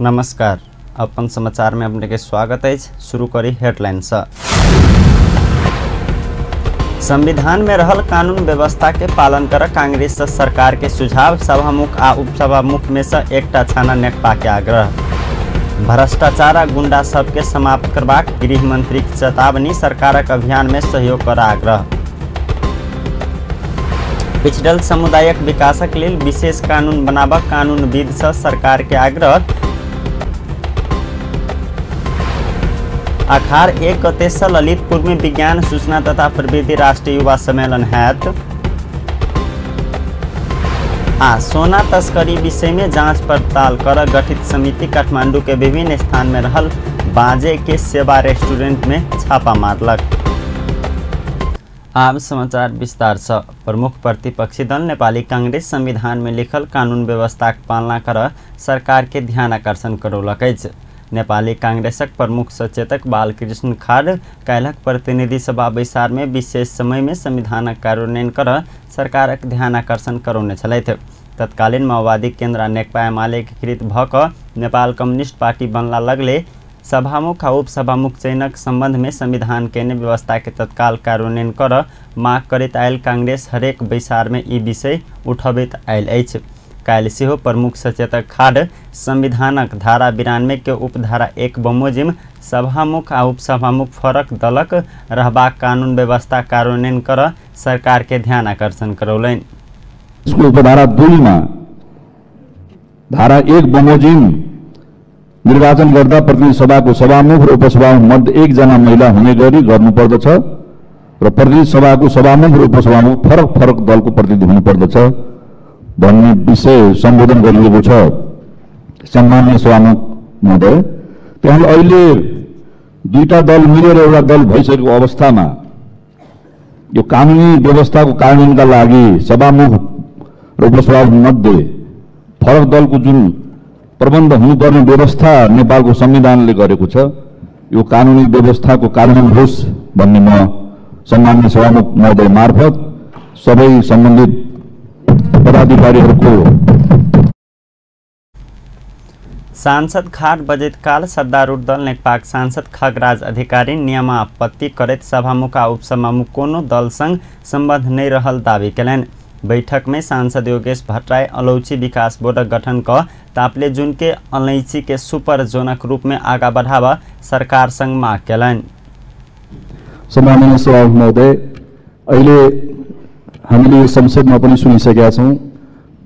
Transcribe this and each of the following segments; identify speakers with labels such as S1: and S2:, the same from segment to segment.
S1: नमस्कार, अपन समाचार में अपने के स्वागत है। शुरू करी हेडलाइन से। संविधान में रहल कानून व्यवस्था के पालन कर कांग्रेस सरकार के सुझाव। सभामुख आ उपसभामुख में से एकटा छाना नेकपा के आग्रह। भ्रष्टाचार आ गुंडा सबके समाप्त करबाक गृह मंत्री की चेतावनी। सरकारक अभियान में सहयोग कर आग्रह। पिछड़ल समुदायक विकासक लेल विशेष कानून बनाबक कानूनविद से सरकार के आग्रह। अखाड़ 1 गते से ललितपुर में विज्ञान सूचना तथा प्रविधि राष्ट्रीय युवा सम्मेलन हैत। सोना तस्करी विषय में जांच पड़ताल कर गठित समिति काठमांडू के विभिन्न स्थान में रहल बाजे के सेवा रेस्टोरेंट में छापा मारलक। अब समाचार विस्तार से। प्रमुख प्रतिपक्षी दल नेपाली कांग्रेस संविधान में लिखल कानून व्यवस्था के पालना कर सरकार के ध्यान आकर्षण करौलक अछि। नेपाली कांग्रेसक प्रमुख सचेतक बालकृष्ण खाड़ काल्हिक प्रतिनिधि सभा बैसार में विशेष समय में संविधानक कार्यान्वयन कर सरकारक ध्यान आकर्षण करौने छलथि। तत्कालीन माओवादी केन्द्र नेकपा एमाले एकीकृत भ क नेपाल कम्युनिस्ट पार्टी बनला लगले सभामुख आ उपसभामुख चयनक संबंध में संविधान के व्यवस्था के तत्काल कार्यान्वयन कर माग करैत आयल कांग्रेस हरेक बैसार में ई विषय उठबैत आयल अछि। काल्हि सेहो प्रमुख सचेतक खाड़ संविधानक धारा 92 के उपधारा 1 बमोजिम सभामुख आ उपसभामुख फरक दलक रहबाक कानून व्यवस्था कार्यान्वयन कर सरकार के ध्यान आकर्षण करौलनि।
S2: इसको उपधारा 2 में धारा 1 बमोजिम निर्वाचन गर्दा प्रतिनिधि सभाको सभामुख र उपसभामुख मध्ये 1 जना महिला हुने गरी गर्नुपर्दछ र प्रतिनिधि सभाको सभामुख र उपसभामुख फरक फरक दलको प्रतिनिधि हुनुपर्दछ भन्ने विषय सम्बोधन गरिएको छ। सम्माननीय सभामुख महोदय, त्यहाँले अहिले 2टा दल मिलेर एउटा दल भइसकेको अवस्थामा यो कानुनी व्यवस्थाको कार्यान्वयनका लागि सभामुख र उपसभामुख मध्ये फरक दलको जुन प्रबन्ध हुनुपर्ने व्यवस्था नेपालको संविधानले गरेको छ, यो कानुनी व्यवस्थाको कार्यान्वयन होस् भन्ने म सम्माननीय सभामुख महोदय मार्फत सबै सम्बन्धित पदाधिकारीहरूको।
S1: सांसद खाड़ बजेटकाल सत्तारूढ़ दल नेकपाक सांसद खगराज अधिकारी नियमापत्ति करैत सभामुख आ उपसभामुख कोनो दल संग संबंध नहीं रहल दावी कयलनि। बैठक में सांसद योगेश भट्टराई अलौची विकास बोर्ड गठन क तापले जुन के अलैची के सुपर जोनक रूप में आगा बढ़ावा सरकार संग माग कयलनि।
S2: सम्माननीय सभामुख महोदय, अहिले हामीले यो संसदमा पनि सुनिसकेका छौं,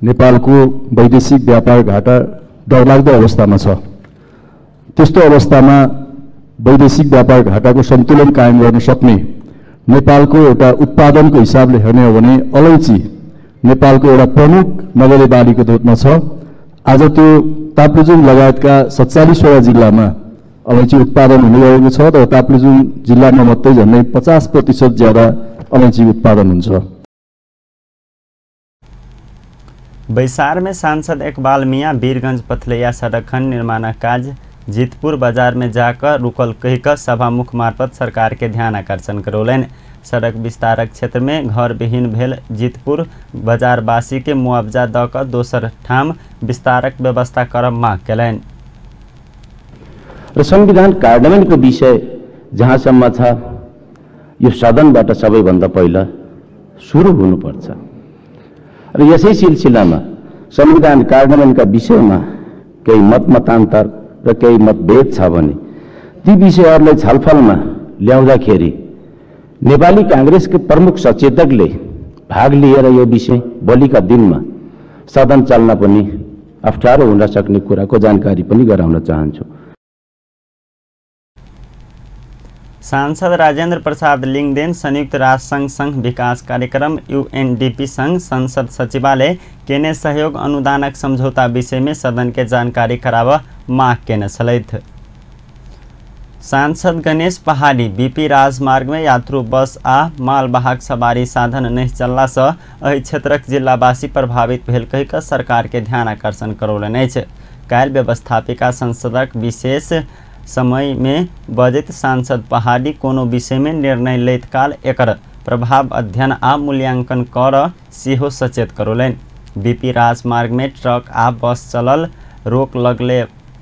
S2: नेपालको वैदेशिक व्यापार घाटा डरलाग्दो अवस्थामा छ। त्यस्तो अवस्थामा वैदेशिक व्यापार घाटाको सन्तुलन कायम गर्न सक्ने नेपालको एउटा उत्पादनको हिसाबले हेर्ने हो भने अलैची नेपालको एउटा प्रमुख नगदे बालीको रूपमा छ। आज त्यो ताप्लेजुङ लगायतका 47वटा जिल्लामा अलैची उत्पादन हुने गरेको छ र ताप्लेजुङ जिल्लामा मात्रै झन्डै 50% ज्यादा अलैची उत्पादन हुन्छ।
S1: बैसार में सांसद इकबाल मियाँ वीरगंज पथलैया सड़क खंड निर्माण कार्य जीतपुर बाजार में जाकर रुकल कहिकर सभामुख मार्फत सरकार के ध्यान आकर्षण करौलनि। सड़क विस्तारक क्षेत्र में घर विहीन भेल जीतपुर बाजारवासी के मुआवजा द क दोसर ठाम विस्तारक व्यवस्था कर माग कयलनि।
S3: र संविधान कार्यान्वयनको विषय जहाँसम्म छ, यो सदनबाट सबैभन्दा पहिला सुरु हुनुपर्छ र यसै सिलसिलामा संविधान कार्यान्वयनका विषयमा केही मतमतान्तर र केही मतभेद छ भने ती विषयहरूलाई छलफलमा ल्याउँदाखेरि नेपाली कांग्रेसका प्रमुख सचेतकले भाग लिएर यो विषय भोलिका दिनमा सदन चल्न पनि अप्ठ्यारो हुन सक्ने कुराको जानकारी पनि गराउन चाहन्छु।
S1: सांसद राजेंद्र प्रसाद लिंगदेन संयुक्त राष्ट्र संघ संघ विकास कार्यक्रम UNDP संघ संसद सचिवालय केने सहयोग अनुदानक समझौता विषय में सदन के जानकारी करावा माग केने छलथि। सांसद गणेश पहाड़ी BP राजमार्ग में यात्रु बस आ मालवाहक सवारी साधन नहीं चलला से एहि क्षेत्रक जिलावासी प्रभावित भेल कहि क सरकार के ध्यान आकर्षण करौलनि अछि। काल्हि व्यवस्थापिका संसदक विशेष समय में बजैत सांसद पहाड़ी कोनो विषय में निर्णय लैत काल एकर प्रभाव अध्ययन आ मूल्यांकन कर सेहो सचेत करौलनि। BP राजमार्ग में ट्रक आ बस चलल रोक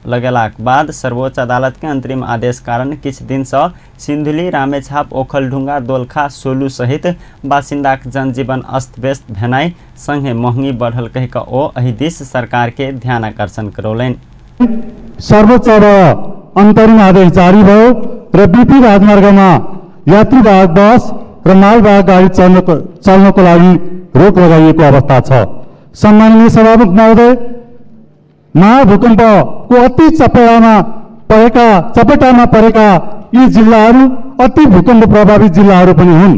S1: लगेलाक बाद सर्वोच्च अदालत के अंतरिम आदेश कारण किछ दिन से सिन्धुली, रामेछाप, ओखलढुङ्गा, दोलखा, सोलु सहित बासिन्दाक जनजीवन अस्त व्यस्त भेनाई संगे महँगी बढ़ल कहिका ओ एहि दिस सरकार के ध्यान आकर्षण करौलैन।
S4: सर्वोच्च अन्तरिम आदेश जारी भयो र बीपी राजमार्गमा यात्रीवाहक बस र मालवाहक गाडी चल्नको लागि रोक लगाइएको अवस्था छ। सम्माननीय सभामुख महोदय, महाभूकम्पको अति चपेटामा परेका यी जिल्लाहरू अति भूकम्प प्रभावित जिल्लाहरू पनि हुन्।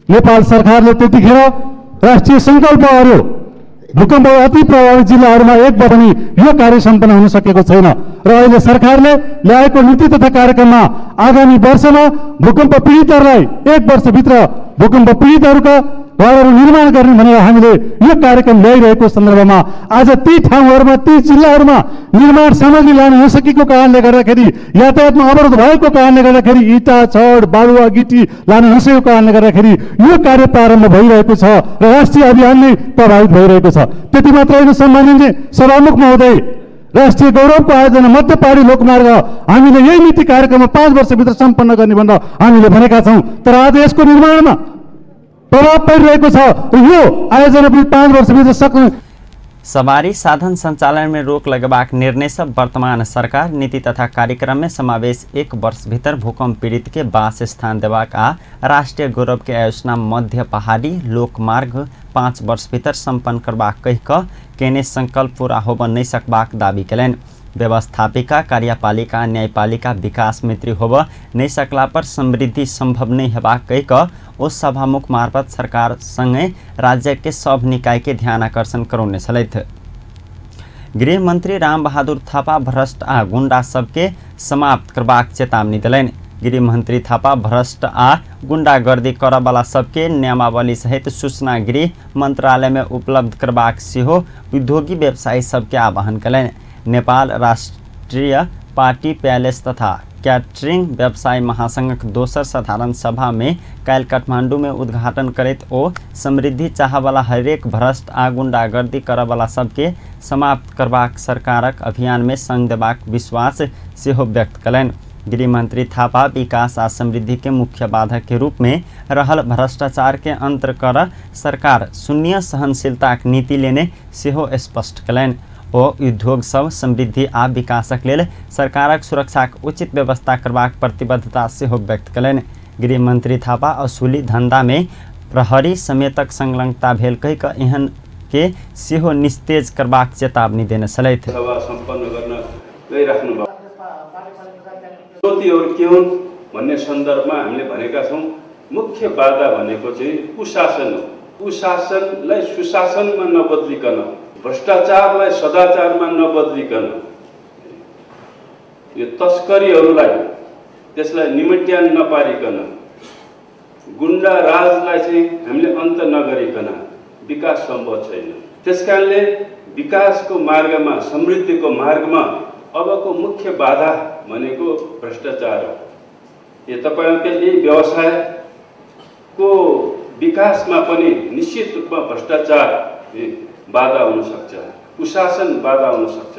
S4: नेपाल सरकारले त्यतिखेर राष्ट्रिय सङ्कल्पहरू भूकम्प अति प्रभावित जिल्लाहरूमा एक पनि यो कार्य सम्पन्न हुन सकेको छैन र अहिले सरकारले ल्याएको नीति तथा कार्यक्रममा आगामी वर्षमा भूकम्प पीडितहरूलाई 1 वर्षभित्र भूकम्प पीडितहरूका घरहरू निर्माण गर्ने भनेर हामीले यो कार्यक्रम ल्याइरहेको सन्दर्भमा आज ती ठाउँहरूमा, ती जिल्लाहरूमा निर्माण सामग्री लान नसकेको कारणले गर्दाखेरि, यातायातमा अवरोध भएको कारणले गर्दाखेरि, इँटा, छड, बालुवा, गिटी लान नसकेको कारणले गर्दाखेरि यो कार्य प्रारम्भ भइरहेको छ र राष्ट्रिय अभियान नै प्रभावित भइरहेको छ। त्यति मात्र होइन सम्माननीय सभामुख महोदय, राष्ट्रिय गौरवको आयोजना मध्य पहाडी लोकमार्ग हामीले यही नीति कार्यक्रममा 5 वर्षभित्र सम्पन्न गर्ने भनेर हामीले भनेका छौँ, तर आज यसको निर्माणमा प्रभाव परिरहेको छ र यो आयोजना पनि 5 वर्षभित्र सक्ने।
S1: सवारी साधन संचालन में रोक लगेबाक निर्णय से वर्तमान सरकार नीति तथा कार्यक्रम में समावेश 1 वर्ष भीतर भूकंप पीड़ित के वास स्थान देबाक आ राष्ट्रीय गौरव के आयोजना मध्य पहाड़ी लोकमार्ग 5 वर्ष भीतर संपन्न करबाक कहि क केने संकल्प पूरा होब नहीं सकबाक दावी कलन। व्यवस्थापिका, कार्यपालिका, न्यायपालिका विकास मित्री होब नहीं सकला पर समृद्धि संभव नहीं हेबाक कहि क ओ सभामुख मार्फत सरकार संगे राज्य के सब निकाय के ध्यान आकर्षण करौने छलैथ। गृह मंत्री राम बहादुर थापा भ्रष्ट आ गुंडा सबके समाप्त करबाक चेतावनी दिलैन। गृह मंत्री थापा भ्रष्ट आ गुंडागर्दी करवाला सबके नियमावली सहित सूचना गृह मंत्रालय में उपलब्ध करबाक सेहो उद्योगी व्यवसायी सबके आह्वान कलैन। नेपाल राष्ट्रीय पार्टी पैलेस तथा कैटरिंग व्यवसाय महासंघक दोसर साधारण सभा में काल काठमांडू में उद्घाटन करैत ओ समृद्धि चाहवाला हरेक भ्रष्ट आ गुंडागर्दी करवाला सबके समाप्त करबाक सरकारक अभियान में संग देबाक विश्वास सेहो व्यक्त कलैन। गृह मंत्री थापा विकास आ समृद्धि के मुख्य बाधक के रूप में रहल भ्रष्टाचार के अंत कर सरकार शून्य सहनशीलता नीति लेने सेहो स्पष्ट कलैन। ओ उद्योग सब समृद्धि आ विकासक लेल सरकारक सुरक्षाक उचित व्यवस्था करबाक प्रतिबद्धता सेहो व्यक्त कलैन। गृह मंत्री थापा असुली धंधा में प्रहरी समेतक संलग्नता भेल कहि क एहन के सेहो निस्तेज करबाक चेतावनी देने छलैथ।
S5: सम्पन्न गर्न गइराख्नु भयो चुनौतीहरू के हुन् भन्ने सन्दर्भमा हामीले भनेका छौं। मुख्य बाधा भनेको चाहिँ कुशासन हो। कुशासनलाई सुशासनमा नबदलिकन, भ्रष्टाचारलाई सदाचारमा नबदलिकन, यो तस्करीहरूलाई त्यसलाई निमट्यान नपारिकन, गुण्डा राजलाई चाहिँ हामीले अन्त नगरिकन विकास सम्भव छैन। त्यसकारणले विकासको मार्गमा, समृद्धिको मार्गमा अबको मुख्य बाधा भनेको भ्रष्टाचार हो। यो तपाईहरुको यही व्यवसायको विकासमा पनि निश्चित रूपमा भ्रष्टाचार बाधा हुन सक्छ, कुशासन बाधा हुन सक्छ।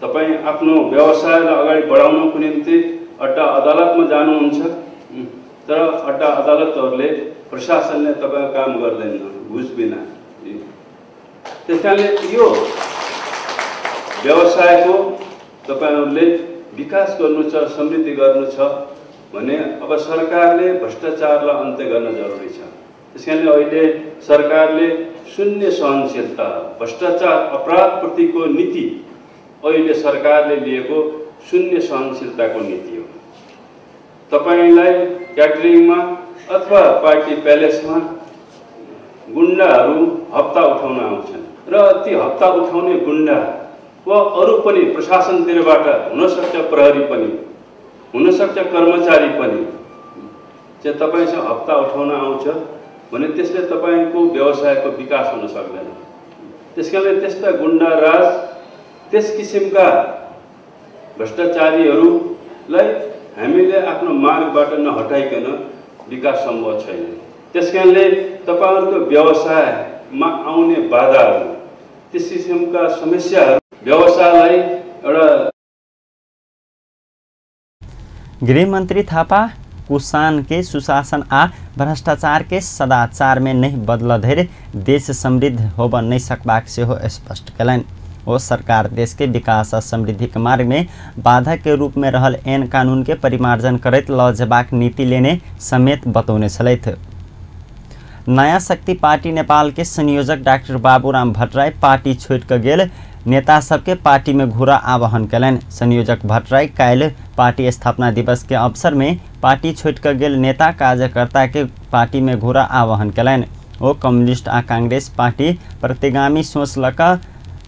S5: तपाई आफ्नो व्यवसायलाई अगाडि बढाउनको निम्ति अड्डा अदालतमा जानुहुन्छ, तर अड्डा अदालतहरूले प्रशासनले तपाईको काम गर्दैन घुस बिना। त्यसकारणले यो व्यवसायको तपाईहरुले विकास गर्नु छ, समृद्धि गर्नु छ भने अब सरकारले भ्रष्टाचारलाई अन्त्य गर्न जरुरी छ। त्यसकारणले अहिले सरकारले शून्य सहनशीलता, भ्रष्टाचार, अपराध प्रतिको नीति अहिले सरकारले लिएको शून्य सहनशीलताको नीति हो। तपाईलाई क्याटरिङमा अथवा पार्टी प्यालेसमा गुण्डाहरू हप्ता उठाउन आउँछन् र ती हप्ता उठाउने गुण्डा वा अरू पनि प्रशासनतिरबाट हुन सक्छ, प्रहरी पनि हुन सक्छ, कर्मचारी पनि चाहिँ तपाईसँग हप्ता उठाउन आउँछ भने त्यसले तपाईको व्यवसायको विकास हुन सक्दैन। त्यसकारणले त्यस्ता गुण्डा राज, त्यस किसिमका भ्रष्टाचारीहरूलाई हामीले आफ्नो मार्गबाट नहटाइकन विकास सम्भव छैन। त्यसकारणले तपाईहरुको व्यवसायमा आउने बाधाहरू, त्यस किसिमका समस्याहरू व्यवसायलाई एउटा
S1: गृहमंत्री थापा कुसान के सुशासन आ भ्रष्टाचार के सदाचार में नहीं बदल धरि देश समृद्ध होब नहीं सकबाक सेहो स्पष्ट कयलनि। ओ सरकार देश के विकास आ समृद्धि के मार्ग में बाधा के रूप में रहल एन कानून के परिमार्जन करैत लऽ जेबाक नीति लेने समेत बतौने छलथि। नया शक्ति पार्टी नेपाल के संयोजक डॉक्टर बाबूराम भट्टराई पार्टी छोड़ कऽ गेल नेता सबके पार्टी में घुरा आह्वान कयलनि। संयोजक भट्टराई काल्हि पार्टी स्थापना दिवस के अवसर में पार्टी छोड़ कऽ गेल नेता कार्यकर्ता के पार्टी में घुरा आह्वान कयलनि। ओ कम्युनिस्ट आ कांग्रेस पार्टी प्रतिगामी सोच लऽ कऽ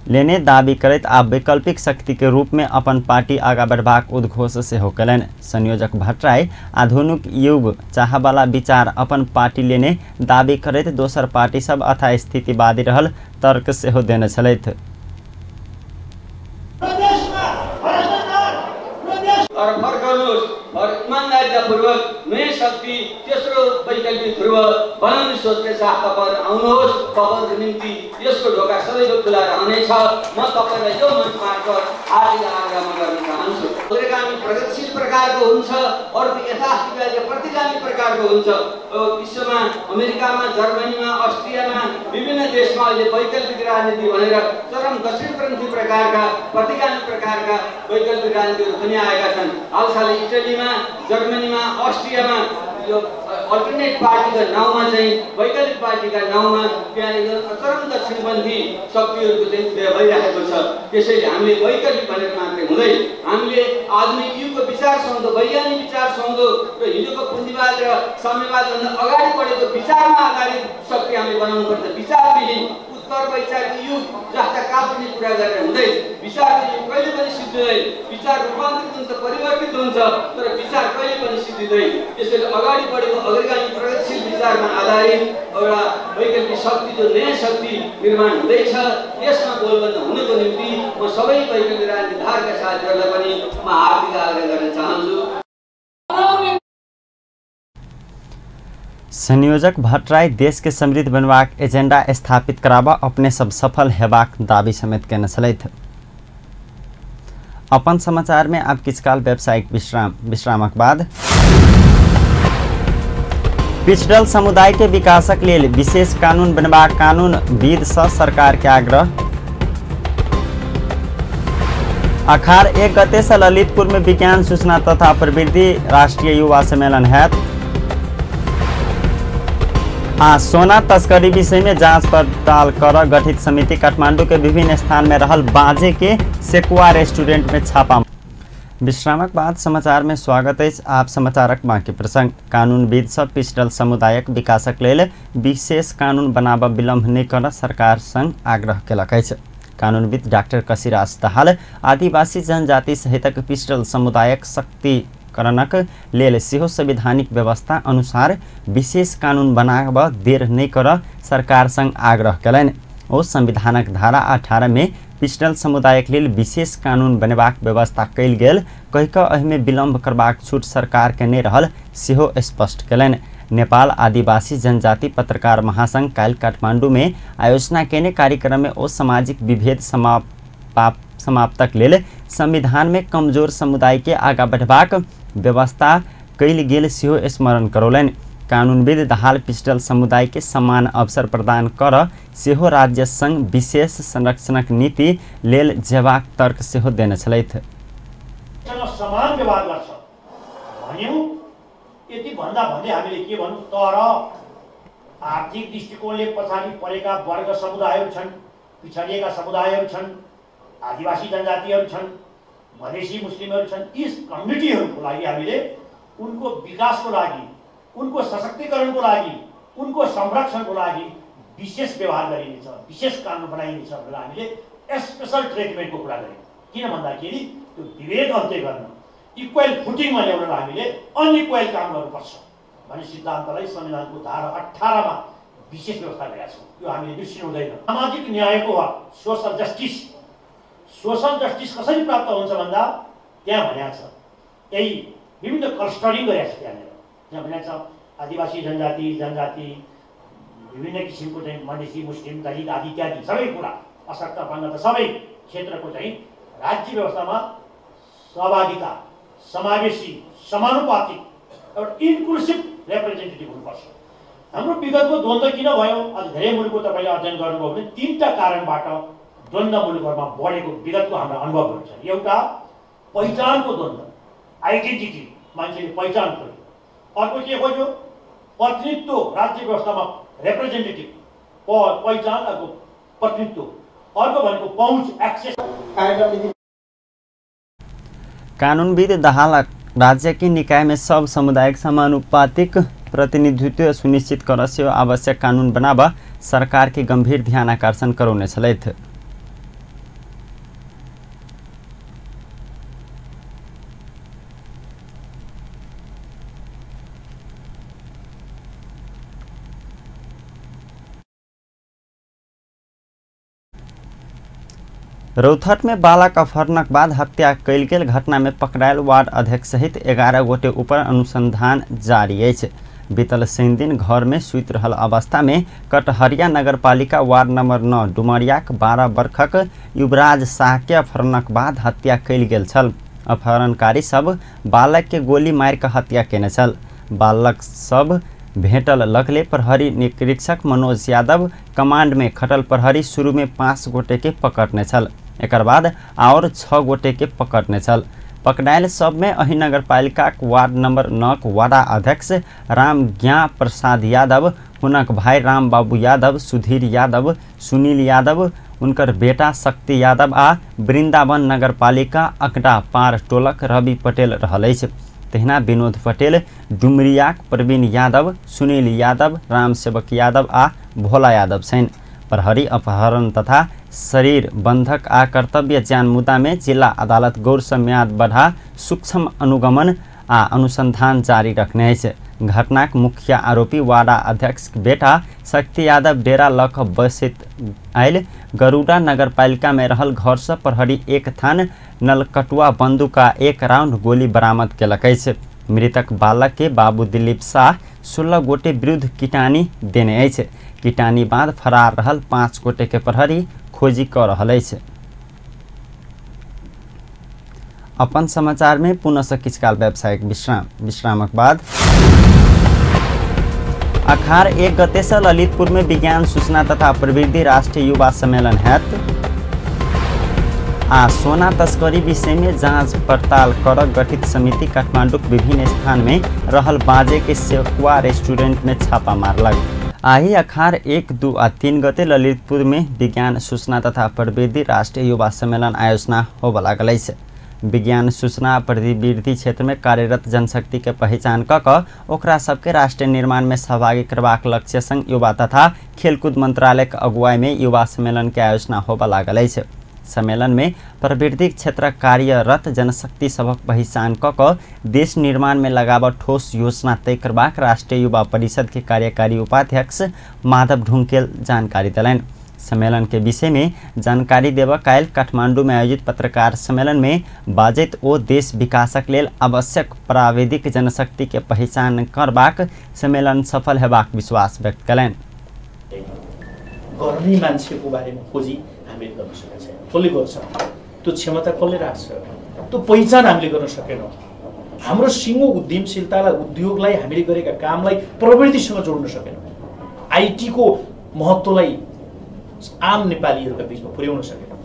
S1: लेने दावी करैत आ वैकल्पिक शक्ति के रूप में अपन पार्टी आगा बढ़बाक उद्घोष सेहो कयलनि। संयोजक भट्टराई आधुनिक युग चाहवाला विचार अपन पार्टी लेने दावी करैत दोसर पार्टी सब अथा स्थितिवादी रहल तर्क सेहो देने छलथि।
S6: और फर्कनुहोस् और ईमानदारीपूर्वक नयाँ शक्ति तेस्रो वैकल्पिक ध्रुव बनाउने सोचले साथ तपाईहरु आउनुहोस्। तपाईहरुको निम्ति यसको ढोका सदैव खुला रहनेछ। म तपाईलाई यो मञ्च मार्फत हार्दिक आग्रह गर्न चाहन्छु। अग्रगामी प्रगतिशील प्रकारको हुन्छ, अर्को यथार्थवादी प्रतिगामी प्रकारको हुन्छ। विश्वमा अमेरिकामा, जर्मनीमा, अस्ट्रियामा, विभिन्न देशमा अहिले वैकल्पिक राजनीति भनेर चरम दक्षिणपन्थी प्रकारका प्रतिगामी प्रकारका वैकल्पिक राजनीतिहरू पनि आएका छन्। हालसालै इटलीमा, जर्मनीमा, अस्ट्रियामा यो अल्टरनेट पार्टीका नाउँमा चाहिँ वैकल्पिक पार्टीका नाउँमा त्यहाँनिर चरम दक्षिणपन्थी शक्तिहरूको चाहिँ उदय भइरहेको छ। त्यसैले हामीले वैकल्पिक भनेर मात्रै हुँदै हामीले आधुनिक युगको विचार सौँदो, वैज्ञानिक विचार सौँदो र हिजोको पुँजीवाद र साम्यवादभन्दा अगाडि बढेको विचारमा आधारित शक्ति हामीले बनाउनुपर्छ। विचारविहीन उत्तर वैचारिक युग जस्ता काल्पनिक कुरा गरेर हुँदै विचारको युग कहिले पनि सिद्धिँदैन। विचार रूपान्तरित हुन्छ, परिवर्तित हुन्छ, तर विचार कहिले पनि सिद्धिँदैन। त्यसैले अगाडि बढेको अग्रगामी प्रगतिशील विचारमा आधारित एउटा वैकल्पिक शक्ति, जो नयाँ शक्ति निर्माण हुँदैछ, यसमा गोलबन्द हुनको निम्ति म सबै वैकल्पिक राजनीतिधारका साथीहरूलाई पनि म हार्दिक आग्रह गर्न चाहन्छु।
S1: संयोजक भट्टराई देश के समृद्ध बनबाक एजेंडा स्थापित कराबा अपने सब सफल हेबाक दावी समेत केने छलथि। अपन समाचार में आप किछ काल व्यावसायिक विश्रामक बाद पिछड़ल समुदाय के विकासक लेल विशेष कानून बनबाक कानूनविद सँ सरकार के आग्रह। अखाड़ 1 गते से ललितपुर में विज्ञान सूचना तथा प्रवृत्ति राष्ट्रीय युवा सम्मेलन हैत। सोना तस्करी विषय में जांच पड़ताल कर गठित समिति काठमांडू के विभिन्न स्थान में रहल बाजे के सेकुआ रेस्टोरेंट में छापा। विश्रामक बाद समाचार में स्वागत है। आप समाचारक बाँकी प्रसंग। कानूनविद सब पिछड़ल समुदायक विकासक लेल विशेष कानून बनाब विलम्ब नहीं कर सरकार संग आग्रह केलक अछि। कानूनविद डॉक्टर कशिराज दाहाल आदिवासी जनजाति सहितक पिछड़ल समुदायक शक्तिकरणक लेल सेहो संवैधानिक व्यवस्था अनुसार विशेष कानून बनाब देर नहीं कर सरकार संग आग्रह कयलनि। ओ संविधानक धारा 18 में पिछड़ल समुदायक लेल विशेष कानून बनेबाक व्यवस्था कयल गेल कहि कऽ एहिमे विलम्ब करबाक छूट सरकार के नहि रहल सेहो स्पष्ट कयलनि। नेपाल आदिवासी जनजाति पत्रकार महासंघ काल्हि काठमांडू में आयोजना केने कार्यक्रम में ओ सामाजिक विभेद समाप्तक लेल संविधान में कमजोर समुदाय के आगा बढ़बाक व्यवस्था कयल गेल सेहो स्मरण करौलनि। कानूनविद दाहाल पिछड़ल समुदाय के समान अवसर प्रदान कर सेहो राज्य संग विशेष संरक्षणक नीति लेल जेबाक तर्क सेहो देने छलथि।
S7: समान व्यवहार गर्छ भन्यौ यति भन्दा भन्दै हामीले के भन्नु, तर आर्थिक दृष्टिकोणले पछाडि परेका वर्ग समुदायहरू छन्, पिछडिएका समुदायहरू छन्, आदिवासी जनजातिहरू छन्, मधेसी मुस्लिमहरू छन्। यी कम्युनिटीहरूको लागि हामीले उनको विकासको लागि, उनको सशक्तिकरणको लागि, उनको संरक्षणको लागि विशेष व्यवहार गरिनेछ, विशेष कानुन बनाइनेछ भनेर हामीले स्पेशल ट्रिटमेन्टको कुरा गर्यौँ। किन भन्दाखेरि त्यो विभेद अन्त्य गर्न, इक्वल फुटिङमा ल्याउन हामीले अनइक्वल काम गर्नुपर्छ भन्ने सिद्धान्तलाई संविधानको धारा 18 मा विशेष व्यवस्था गरेका छौँ। यो हामीले बिर्सिनु हुँदैन। सामाजिक न्यायको हक, सोशल जस्टिस कसरी प्राप्त हुन्छ भन्दा त्यहाँ भनेको छ, यही विभिन्न क्लस्टरिङ गरेको छ। त्यहाँ भनेको छ आदिवासी जनजाति विभिन्न किसिमको चाहिँ मधेसी मुस्लिम दलित आदि इत्यादि सबै कुरा अशक्त अपाङ्गता सबै क्षेत्रको चाहिँ राज्य व्यवस्थामा सहभागिता समावेशी समानुपातिक एउटा इन्क्लुसिभ रिप्रेजेन्टेटिभ हुनुपर्छ। हाम्रो विगतको द्वन्द्व किन भयो अझ धेरै मुलुकको तपाईँले अध्ययन गर्नुभयो भने 3टा कारणबाट द्वन्द्व मुलुकहरूमा बढेको विगतको हाम्रो अनुभवहरू छ। एउटा पहिचानको द्वन्द्व, आइडेन्टिटी, मान्छेले पहिचान खोज्यो। अर्को के खोज्यो? प्रतिनिधित्व, राज्य व्यवस्थामा रिप्रेजेन्टेटिभ पहिचान, अर्को प्रतिनिधित्व, अर्को भनेको पहुँच, एक्सेस।
S1: कानूनविद दाहाल राज्य के निकाय में सब सामुदायिक समानुपातिक प्रतिनिधित्व सुनिश्चित करस आवश्यक कानून बनावा सरकार के गंभीर ध्यान आकर्षण करौने छलैथ। रौथट में बालक अपहरणक बाद हत्या कैल गेल घटना में पकड़ायल वार्ड अध्यक्ष सहित 11 गोटे ऊपर अनुसंधान जारी है। बीतल शनि दिन घर में सुत रहल अवस्था में कटहरिया नगरपालिका वार्ड नंबर 9 डुमरियाक 12 वर्षक युवराज शाह के अपहरणक बाद हत्या कैल गेल छल। अपहरणकारी सब बालक के गोली मार के हत्या केने छल। बालक सब भेटल लगले प्रहरी निरीक्षक मनोज यादव कमांड में खटल प्रहरी शुरू में 5 गोटे के पकड़ने छल, एकर बाद और 6 गोटे के पकड़ने छल। पकड़ायल सब में अही नगरपालिका वार्ड नंबर 9 वार्ड अध्यक्ष राम ज्ञा प्रसाद यादव, हुनक भाई राम बाबू यादव, सुधीर यादव, सुनील यादव, उनकर बेटा शक्ति यादव आ वृंदावन नगरपालिका अकड़ा पार टोलक रवि पटेल रहल अछि। तहिना विनोद पटेल, डुमरियाक प्रवीण यादव, सुनील यादव, राम सेवक यादव आ भोला यादव छन्। प्रहरी अपहरण तथा शरीर बंधक आ कर्तव्य ज्यान मुद्दा में जिला अदालत गौर से म्याद बढ़ा सूक्ष्म अनुगमन आ अनुसंधान जारी रखने है। घटनाक मुख्य आरोपी वार्ड अध्यक्ष बेटा शक्ति यादव डेरा लख बसित आयल गरुड़ा नगरपालिका में रहल घर से प्रहरी एक थान नलकटुआ बंदूक का 1 राउंड गोली बरामद केलक है। मृतक बालक के बाबू दिलीप शाह 16 गोटे विरुद्ध किटानी देने है। किटानी बाद फरार रहल 5 गोटे के प्रहरी खोजी कर रहल है। अपन समाचार में पुनः से किछकाल व्यावसायिक विश्रामक बाद अखार 1 गते से ललितपुर में विज्ञान सूचना तथा प्रविधि राष्ट्रीय युवा सम्मेलन हेतु सोना तस्करी विषय में जांच पड़ताल कर गठित समिति काठमांडू विभिन्न स्थान में रहल बाजे के सेकुआ रेस्टोरेंट में छापा मारलक। आही अखार 1, 2 आ 3 गते ललितपुर में विज्ञान सूचना तथा प्रविधि राष्ट्रीय युवा सम्मेलन आयोजना होबे लागल है। विज्ञान सूचना प्रविधि क्षेत्र में कार्यरत जनशक्ति के पहचान क ओकरा सबके राष्ट्रीय निर्माण में सहभागी करबाक लक्ष्य संग युवा तथा खेलकूद मंत्रालय के अगुवाई में युवा सम्मेलन के आयोजना होबे लागल है। सम्मेलन में प्रविधि क्षेत्र कार्यरत जनशक्ति सबक पहचान क देश निर्माण में लगाव ठोस योजना तय करबाक राष्ट्रीय युवा परिषद के कार्यकारी उपाध्यक्ष माधव ढुंकेल जानकारी दिलैन। सम्मेलन के विषय में जानकारी देवा कायल काठमांडू में आयोजित पत्रकार सम्मेलन में बाजित ओ देश विकासक लेल आवश्यक प्राविधिक जनशक्ति के पहचान करबाक सम्मेलन सफल हेबाक विश्वास व्यक्त कयलनि।
S8: गर्ने मान्छेको बारेमा खोजी हामीले गर्न सकेका छैनौँ। कसले गर्छ त्यो क्षमता कसले राख्छ त्यो पहिचान हामीले गर्न सकेनौँ। हाम्रो सिङ्गो उद्यमशीलतालाई उद्योगलाई हामीले गरेका कामलाई प्रवृत्तिसँग जोड्न सकेनौँ। आइटीको महत्त्वलाई आम नेपालीहरूका बीचमा पुर्याउन सकेनौँ।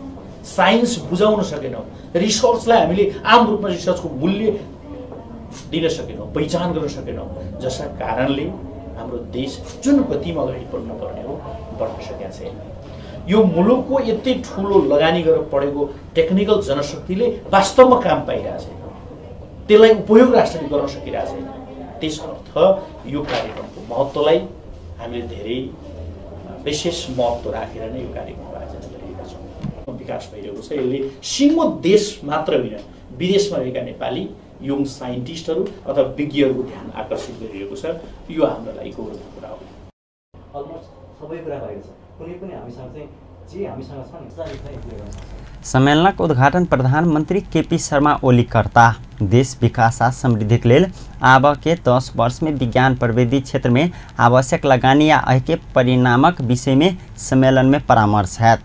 S8: साइन्स बुझाउन सकेनौँ। रिसर्चलाई हामीले आम रूपमा रिसर्चको मूल्य दिन सकेनौँ, पहिचान गर्न सकेनौँ, जसका कारणले हाम्रो देश जुन गतिमा अगाडि बढ्न पर्ने हो बढ्न सकेका छैन। यो मुलुकको यति ठुलो लगानी गरेर पढेको टेक्निकल जनशक्तिले वास्तवमा काम पाइरहेको छैन, त्यसलाई उपयोग राष्ट्रले गर्न सकिरहेको छैन। त्यसर्थ यो कार्यक्रमको महत्त्वलाई हामीले धेरै विशेष महत्त्व राखेर नै यो कार्यक्रमको आयोजना गरिरहेका छौँ। विकास भइरहेको छ। यसले सिङ्गो देश मात्र होइन, विदेशमा रहेका नेपाली यङ साइन्टिस्टहरू अथवा विज्ञहरूको ध्यान आकर्षित गरिरहेको छ। यो हाम्रो लागि गौरवको कुरा हो।
S9: अलमोस्ट सबै कुरा भएको छ। कुनै पनि हामीसँग चाहिँ जे हामीसँग छ नि
S1: सम्मेलनक उद्घाटन प्रधानमंत्री केपी शर्मा ओली करता। देश विकास आ समृद्धिक लेल आब के 10 वर्ष में विज्ञान प्रविधि क्षेत्र में आवश्यक लगानी या एहि के परिणामक विषय में सम्मेलन में परामर्श है।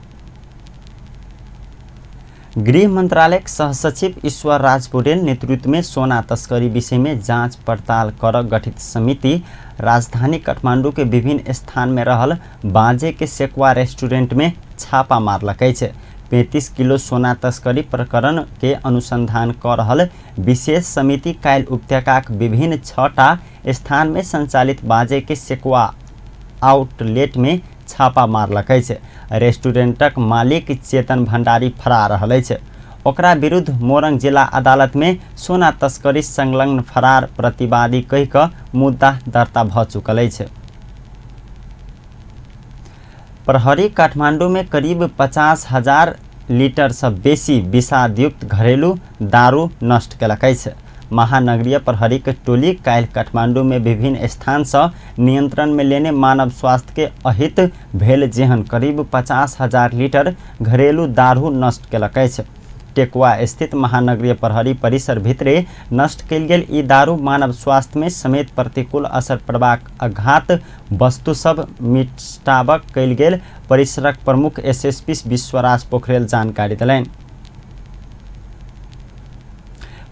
S1: गृह मंत्रालय सहसचिव ईश्वर राज पौडेल नेतृत्व में सोना तस्करी विषय में जांच पड़ताल कर गठित समिति राजधानी काठमाडौँ के विभिन्न स्थान में रहल बाजे के सेकुआ रेस्टोरेंट में छापा मारलकै छै। 35 किलो सोना तस्करी प्रकरण के अनुसंधान कर रहल विशेष समिति काल उपत्यका विभिन्न 6टा स्थान में संचालित बाजे के सेकुआ आउटलेट में छापा मारलकै छै। रेस्टोरेंटक मालिक चेतन भंडारी फरार रहलै छै। ओकरा विरुद्ध मोरंग जिला अदालत में सोना तस्करी संलग्न फरार प्रतिवादी कहि क मुद्दा दर्ता भ चुकल छै। प्रहरी काठमाडौँ में करीब 50,000 लीटर से बेसी विषादयुक्त घरेलू दारू नष्ट केलकै छै। महानगरीय प्रहरी के टोली काल काठमाडौँ में विभिन्न स्थान से नियंत्रण में लेने मानव स्वास्थ्य के अहित भेल जेहन करीब 50,000 लीटर घरेलू दारू नष्ट केलकै छै। टेकुआ स्थित महानगरीय प्रहरी परिसर भित्रे नष्ट कयल गेल ई दारू मानव स्वास्थ्य में समेत प्रतिकूल असर पड़बाक अघात वस्तु सब मिटाबक कयल गेल परिसरक प्रमुख एसएसपी विश्वराज पोखरेल जानकारी दिलैन।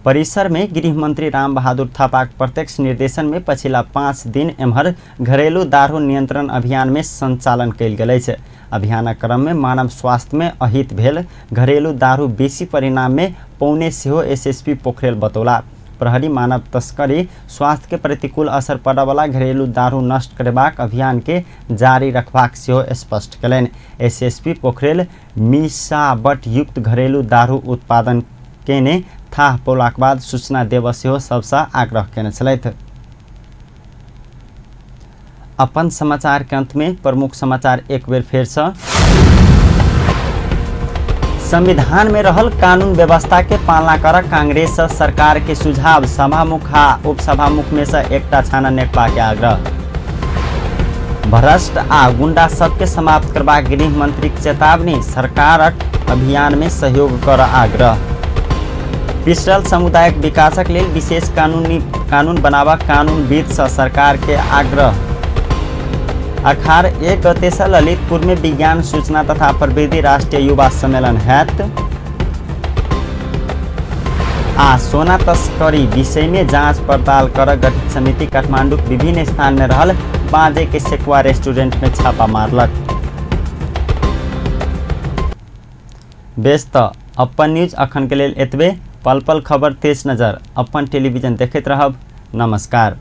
S1: परिसर में गृह मंत्री राम बहादुर थापाक प्रत्यक्ष निर्देशन में पछिला 5 दिन एम्हर घरेलू दारू नियंत्रण अभियान में संचालन कयल गेल छै। अभियानक क्रम में मानव स्वास्थ्य में अहित भेल घरेलू दारू बेसी परिणाम में पौने सेहो एसएसपी पोखरेल बतौला। प्रहरी मानव तस्करी स्वास्थ्य के प्रतिकूल असर पड़वाला घरेलू दारू नष्ट करबाक अभियान के जारी रखबाक सेहो स्पष्ट कयलनि। एसएसपी पोखरेल मिसावट युक्त घरेलू दारू उत्पादन केने थाह पौलाक बाद सूचना देव सेहो सबसँ आग्रह केने छलथि। अपन समाचार के अंत में प्रमुख समाचार एक बेर फेर से। संविधान में रहल कानून व्यवस्था के पालना कर कांग्रेस सरकार के सुझाव सभामुख आ उपसभामुख में से एकटा छानन नेकपा के आग्रह। भ्रष्ट आ गुंडा सबके समाप्त करबा गृह मंत्री चेतावनी सरकारक अभियान में सहयोग कर आग्रह। पिछड़ल समुदायक विकासक लेल विशेष कानून बनावा कानूनविद से सरकार के आग्रह। अखाड़ 1 गते से ललितपुर में विज्ञान सूचना तथा प्रविधि राष्ट्रीय युवा सम्मेलन हैत। आ सोना तस्करी विषय में जांच पड़ताल कर गठित समिति काठमाडौँ विभिन्न स्थान में रहल बाजे के सेकुआ रेस्टोरेंट में छापा मारलक। व्यस्त अपन न्यूज अखन के लेल एतबे। पल पल खबर तेज नजर अपन टेलीविजन देखैत रहब। नमस्कार।